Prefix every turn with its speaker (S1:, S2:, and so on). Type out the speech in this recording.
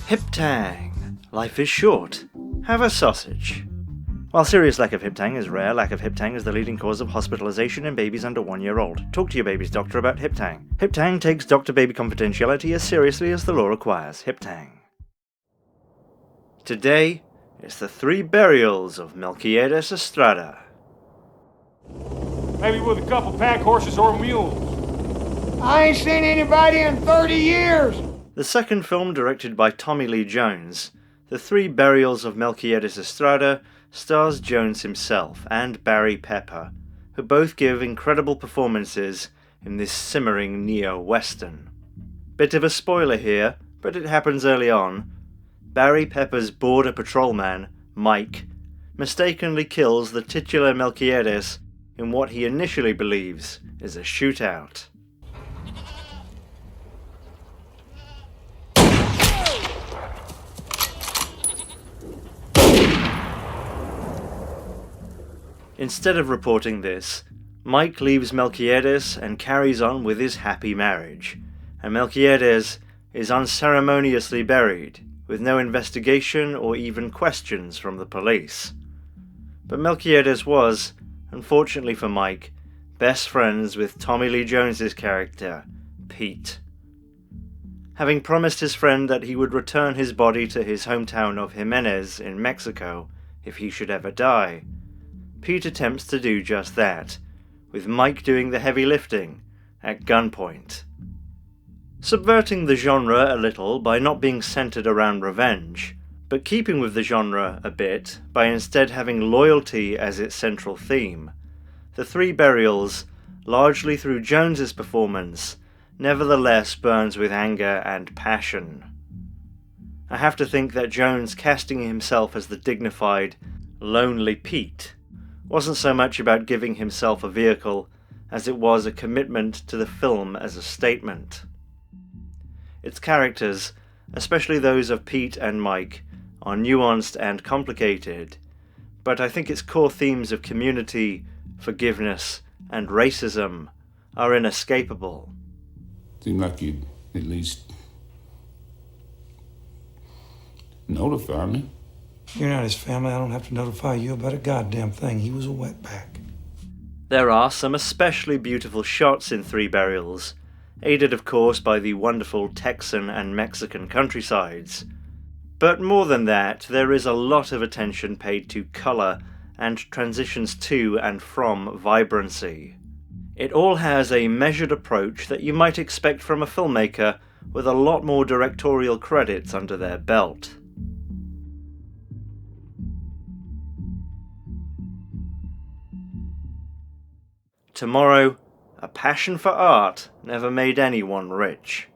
S1: Hip tang. Life is short. Have a sausage. While serious lack of hip tang is rare, lack of hip tang is the leading cause of hospitalization in babies under 1 year old. Talk to your baby's doctor about hip tang. Hip tang takes doctor-baby confidentiality as seriously as the law requires. Hip tang. Today is the 3 burials of Melquiades Estrada.
S2: Maybe with a couple pack horses or mules.
S3: I ain't seen anybody in 30 years!
S1: The second film, directed by Tommy Lee Jones, The 3 Burials of Melquiades Estrada, stars Jones himself and Barry Pepper, who both give incredible performances in this simmering neo-western. Bit of a spoiler here, but it happens early on. Barry Pepper's border patrolman, Mike, mistakenly kills the titular Melquiades in what he initially believes is a shootout. Instead of reporting this, Mike leaves Melquiades and carries on with his happy marriage, and Melquiades is unceremoniously buried, with no investigation or even questions from the police. But Melquiades was, unfortunately for Mike, best friends with Tommy Lee Jones's character, Pete. Having promised his friend that he would return his body to his hometown of Jimenez in Mexico if he should ever die, Pete attempts to do just that, with Mike doing the heavy lifting at gunpoint. Subverting the genre a little by not being centered around revenge, but keeping with the genre a bit by instead having loyalty as its central theme, The 3 Burials, largely through Jones's performance, nevertheless burns with anger and passion. I have to think that Jones casting himself as the dignified, lonely Pete wasn't so much about giving himself a vehicle as it was a commitment to the film as a statement. Its characters, especially those of Pete and Mike, are nuanced and complicated, but I think its core themes of community, forgiveness, and racism are inescapable.
S4: Seemed like you'd at least notify me.
S3: You're not his family. I don't have to notify you about a goddamn thing. He was a wetback.
S1: There are some especially beautiful shots in 3 Burials, aided of course by the wonderful Texan and Mexican countrysides. But more than that, there is a lot of attention paid to colour and transitions to and from vibrancy. It all has a measured approach that you might expect from a filmmaker with a lot more directorial credits under their belt. Tomorrow, a passion for art never made anyone rich.